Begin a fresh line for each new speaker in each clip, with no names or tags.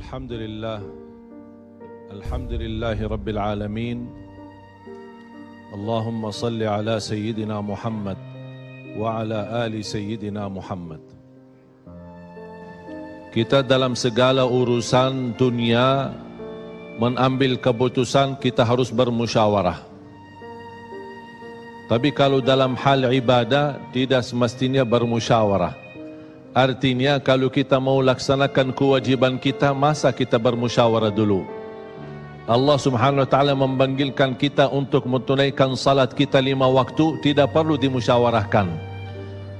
Alhamdulillah, Alhamdulillahi Rabbil Alamin. Allahumma salli ala Sayyidina Muhammad wa ala ali Sayyidina Muhammad. Kita dalam segala urusan dunia mengambil keputusan, kita harus bermusyawarah. Tapi kalau dalam hal ibadah tidak semestinya bermusyawarah. Artinya kalau kita mau laksanakan kewajiban kita, masa kita bermusyawarah dulu? Allah Subhanahu wa taala memanggilkan kita untuk menunaikan salat kita 5 waktu, tidak perlu dimusyawarahkan.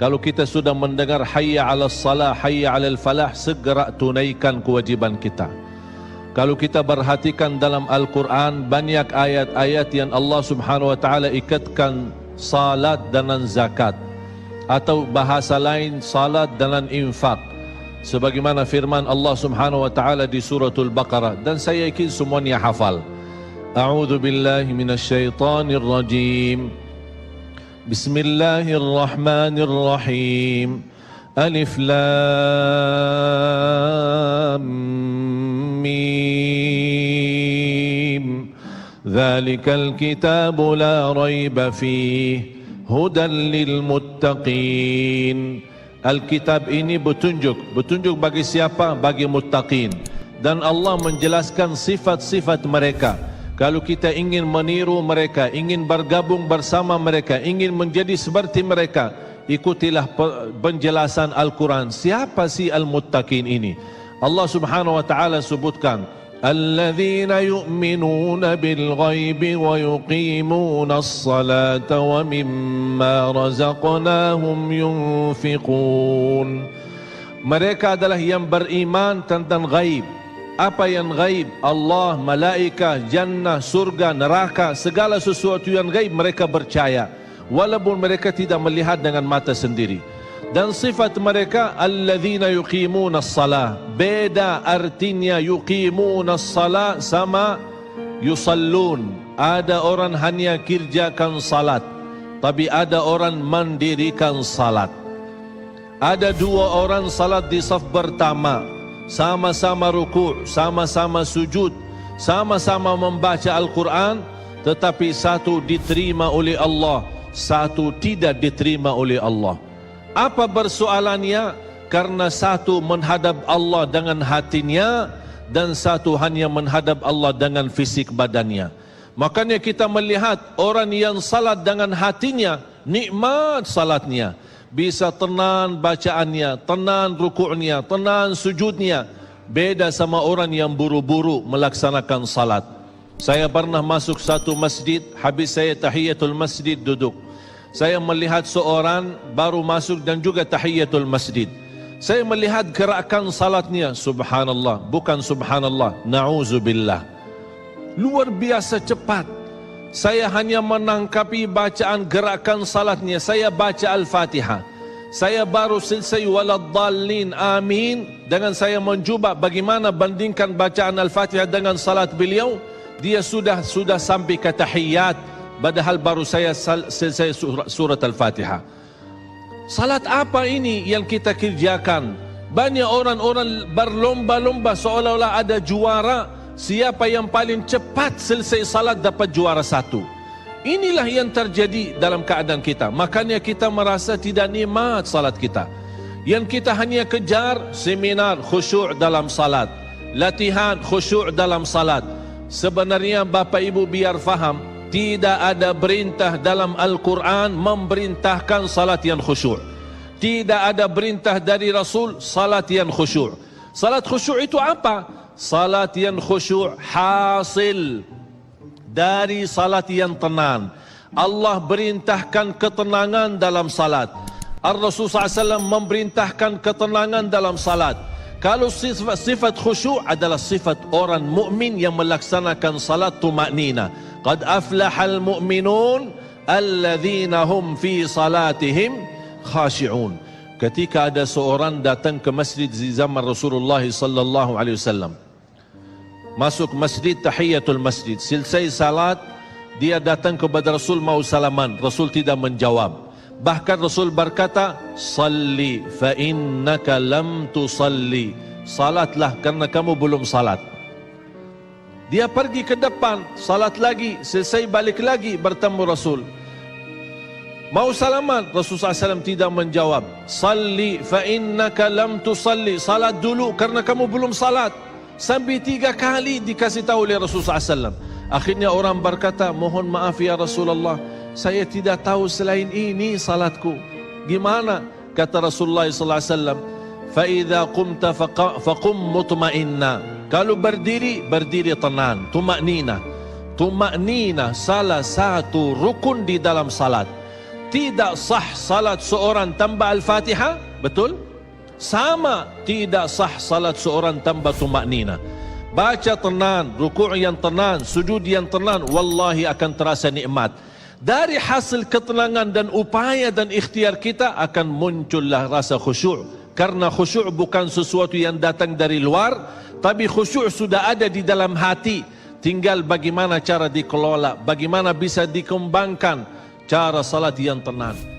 Kalau kita sudah mendengar hayya 'alas salah, hayya 'alal falah, segera tunaikan kewajiban kita. Kalau kita perhatikan dalam Al-Quran, banyak ayat-ayat yang Allah Subhanahu wa taala ikatkan salat dengan zakat, atau bahasa lain salat dengan infak, sebagaimana firman Allah Subhanahu wa taala di suratul Baqarah, dan saya yakin semuanya hafal. A'udzu billahi minasyaitonir rajim. Bismillahirrahmanirrahim. Alif lam mim. Dzalikal kitabu la raiba fihi hudan lil muttaqin. Alkitab ini petunjuk bagi siapa? Bagi muttaqin. Dan Allah menjelaskan sifat-sifat mereka. Kalau kita ingin meniru mereka, ingin bergabung bersama mereka, ingin menjadi seperti mereka, ikutilah penjelasan Al-Quran. Siapa si al-muttaqin ini? Allah Subhanahu wa taala sebutkan, الذين يؤمنون بالغيب ويقيمون الصلاة ومما رزقناهم ينفقون. Mereka adalah yang beriman tentang gaib. Apa yang gaib? Allah, malaikat, jannah, surga, neraka, segala sesuatu yang gaib mereka percaya, walaupun mereka tidak melihat dengan mata sendiri. Dan sifat mereka alladzina yuqimuna as-salah. Beda artinya yuqimuna as-salah sama yusallun. Ada orang hanya kerjakan salat, tapi ada orang mendirikan salat. Ada 2 orang salat di saf pertama, sama-sama ruku', sama-sama sujud, sama-sama membaca Al-Quran, tetapi satu diterima oleh Allah, satu tidak diterima oleh Allah. Apa persoalannya? Karena satu menghadap Allah dengan hatinya, dan satu hanya menghadap Allah dengan fisik badannya. Makanya kita melihat orang yang salat dengan hatinya, nikmat salatnya, bisa tenang bacaannya, tenang rukuknya, tenang sujudnya. Beda sama orang yang buru-buru melaksanakan salat. Saya pernah masuk satu masjid, habis saya tahiyatul masjid duduk. Saya melihat seorang baru masuk dan juga tahiyatul masjid. Saya melihat gerakan salatnya, subhanallah, bukan subhanallah, na'udzubillah. Luar biasa cepat. Saya hanya menangkapi bacaan gerakan salatnya. Saya baca Al-Fatihah. Saya baru selesai waladdallin amin. Dengan saya mencuba bagaimana bandingkan bacaan Al-Fatihah dengan salat beliau, dia sudah sampai ke tahiyat. Padahal baru saya selesai surat Al-Fatihah. Salat apa ini yang kita kerjakan? Banyak orang-orang berlomba-lomba seolah-olah ada juara. Siapa yang paling cepat selesai salat dapat juara 1. Inilah yang terjadi dalam keadaan kita. Makanya kita merasa tidak nikmat salat kita. Yang kita hanya kejar seminar khusyuk dalam salat, latihan khusyuk dalam salat. Sebenarnya Bapak Ibu biar faham, tidak ada perintah dalam Al-Quran memerintahkan salat yang khusyuk. Tidak ada perintah dari Rasul salat yang khusyuk. Salat khusyuk itu apa? Salat yang khusyuk hasil dari salat yang tenang. Allah perintahkan ketenangan dalam salat. Ar-Rasul SAW memerintahkan ketenangan dalam salat. Kalau sifat khusyuk adalah sifat orang mukmin yang melaksanakan salat tumaknina. Qad aflahal mu'minun alladzina hum fi salatihim khashi'un. Ketika ada seorang datang ke masjid di zaman Rasulullah sallallahu alaihi wasallam, masuk masjid tahiyatul masjid, selesai salat dia datang kepada Rasul mau salaman, Rasul tidak menjawab. Bahkan Rasul berkata, salli fa innaka lam tusalli salatlah karena kamu belum salat. Dia pergi ke depan, salat lagi, selesai balik lagi bertemu Rasul. Mau salaman, Rasulullah SAW tidak menjawab. Salli fa innaka lam tusalli, salat dulu karena kamu belum salat. Sampai 3 kali dikasih tahu oleh Rasulullah SAW. Akhirnya orang berkata, mohon maaf ya Rasulullah, saya tidak tahu selain ini salatku. Gimana? Kata Rasulullah SAW, fa idza qumta faqum mutma'inna. Kalau berdiri, berdiri tenang, tumaknina. Tumaknina salah satu rukun di dalam salat. Tidak sah salat seorang tanpa Al-Fatihah, betul? Sama tidak sah salat seorang tanpa tumaknina. Baca tenang, rukuk yang tenang, sujud yang tenang, wallahi akan terasa nikmat. Dari hasil ketenangan dan upaya dan ikhtiar kita akan muncullah rasa khusyuk. Karena khusyuk bukan sesuatu yang datang dari luar, tapi khusyuk sudah ada di dalam hati. Tinggal bagaimana cara dikelola, bagaimana bisa dikembangkan cara salat yang tenang.